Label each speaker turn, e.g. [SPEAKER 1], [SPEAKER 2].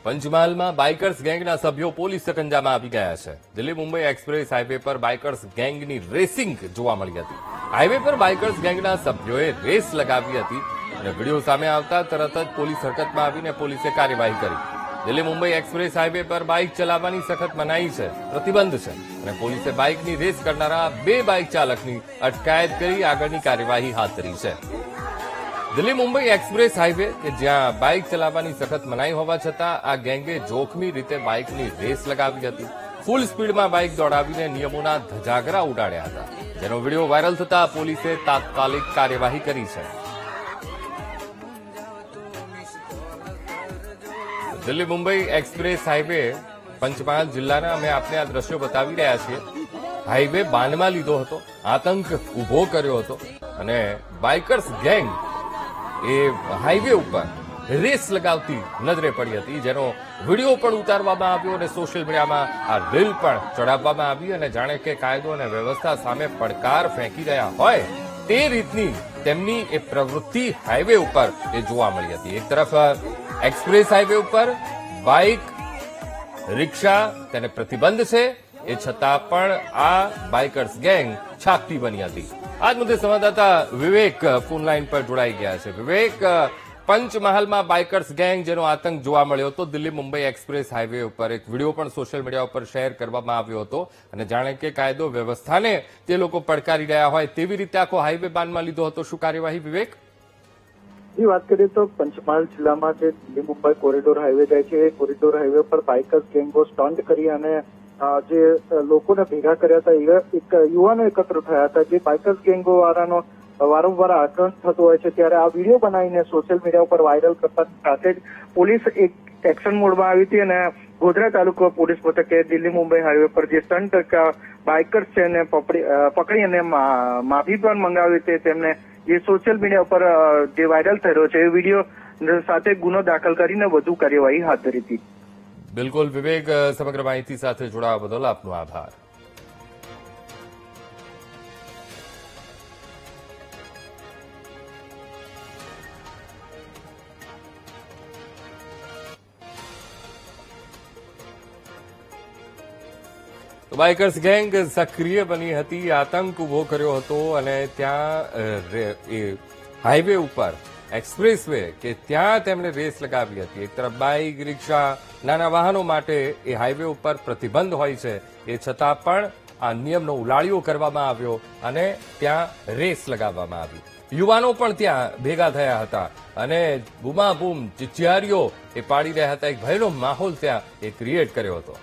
[SPEAKER 1] પંચમહાલમાં bikers ગેંગના સભ્યો police સકંજામાં આવી ગયા છે. દિલ્હી મુંબઈ એક્સપ્રેસ હાઈવે પર બાઇકર્સ ગેંગની રેસિંગ જોવા મળી હતી. હાઈવે પર બાઇકર્સ ગેંગના સભ્યોએ રેસ લગાવી હતી અને વિડીયો સામે આવતા તરત જ પોલીસ હરકતમાં આવીને પોલીસે કાર્યવાહી કરી. દિલ્હી મુંબઈ એક્સપ્રેસ હાઈવે પર બાઇક ચલાવવાની સખત મનાઈ છે, પ્રતિબંધ છે અને પોલીસે બાઇકની રેસ કરનારા 2 બાઇક ચાલકની અટકાયત કરી આગળની કાર્યવાહી હાથ ધરી છે. દિલ્હી મુંબઈ એક્સપ્રેસ હાઈવે કે જ્યાં બાઇક ચલાવવાની સખત મનાઈ હોવા છતાં આ ગેંગે જોખમી રીતે બાઇકની રેસ લગાવી હતી. ફૂલ સ્પીડમાં બાઇક દોડાવીને નિયમોના ધજાગરા ઉડાડ્યા હતા, જેનો વિડીયો વાયરલ થતા પોલીસે તાત્કાલિક કાર્યવાહી કરી છે. દિલ્હી મુંબઈ એક્સપ્રેસ હાઈવે પંચમહાલ જિલ્લાના અમે આપને આ દ્રશ્યો બતાવી રહ્યા છીએ. હાઈવે બાનમાં લીધો હતો, આતંક ઉભો કર્યો હતો અને બાઇકર્સ ગેંગ એ હાઈવે ઉપર રેસ લગાવતી નજરે પડી હતી, જેનો વિડીયો પણ ઉતારવામાં આવ્યો અને સોશિયલ મીડિયામાં આ રીલ પણ ચડાવવામાં આવી અને જાણે કે કાયદો અને વ્યવસ્થા સામે પડકાર ફેંકી રહ્યા હોય તે રીતની તેમની એ પ્રવૃત્તિ હાઈવે ઉપર એ જોવા મળી હતી. એક તરફ એક્સપ્રેસ હાઈવે ઉપર બાઇક રિક્ષા તેને પ્રતિબંધ છે, એ છતાં પણ આ બાઇકર્સ ગેંગ છાપતી બની હતી. આજ મુદ્દે સંવાદદાતા વિવેક ફોનલાઈન પર જોડાઈ ગયા છે. વિવેક, પંચમહાલમાં બાઇકર્સ ગેંગ જેનો આતંક જોવા મળ્યો હતો દિલ્હી મુંબઈ એક્સપ્રેસ હાઈવે ઉપર, એક વિડીયો પણ સોશિયલ મીડિયા ઉપર શેર કરવામાં આવ્યો હતો અને જાણે કે કાયદો વ્યવસ્થાને તે લોકો પડકારી રહ્યા હોય તેવી રીતે આખો હાઈવે બાનમાં લીધો હતો. શું કાર્યવાહી, વિવેક?
[SPEAKER 2] ની વાત કરીએ તો પંચમહાલ જિલ્લામાં જે દિલ્હી મુંબઈ કોરિડોર હાઈવે જાય છે, એ કોરિડોર હાઈવે પર બાઇકર્સ ગેંગો સ્ટન્ટ કરી અને જે લોકોને ભેગા કર્યા હતા, એક યુવાનો એકત્ર થયા હતા. જે બાઇકર્સ ગેંગો વાળાનો વારંવાર આક્રમણ થતું હોય છે, ત્યારે આ વિડીયો બનાવીને સોશિયલ મીડિયા ઉપર વાયરલ કરતા સાથે જ પોલીસ એક એક્શન મોડમાં આવી હતી અને ગોધરા તાલુકા પોલીસ મથકે દિલ્હી મુંબઈ હાઈવે પર જે સ્ટન્ટ બાઇકર્સ છે એને પકડી અને માફી પણ મંગાવી હતી. તેમને જે સોશિયલ મીડિયા ઉપર જે વાયરલ થયો છે એ વિડીયો સાથે ગુનો દાખલ કરીને વધુ કાર્યવાહી હાથ ધરી હતી.
[SPEAKER 1] બિલકુલ વિવેક, સમગ્ર માહિતી સાથે જોડાવા બદલ આપનો આભાર. બાઇકર્સ ગેંગ સક્રિય બની હતી, આતંક ઉભો કર્યો હતો અને ત્યાં હાઈવે ઉપર એક્સપ્રેસ વે કે ત્યાં તેમણે રેસ લગાવી હતી. એક તરફ બાઇક રિક્ષા નાના વાહનો માટે એ હાઈવે ઉપર પ્રતિબંધ હોય છે, એ છતાં પણ આ નિયમનો ઉલાળ્યો કરવામાં આવ્યો અને ત્યાં રેસ લગાવવામાં આવી. યુવાનો પણ ત્યાં ભેગા થયા હતા અને બૂમાબૂમ ચિચિયારીઓ એ પાડી રહ્યા હતા. એક ભયનો માહોલ ત્યાં એ ક્રિએટ કર્યો હતો.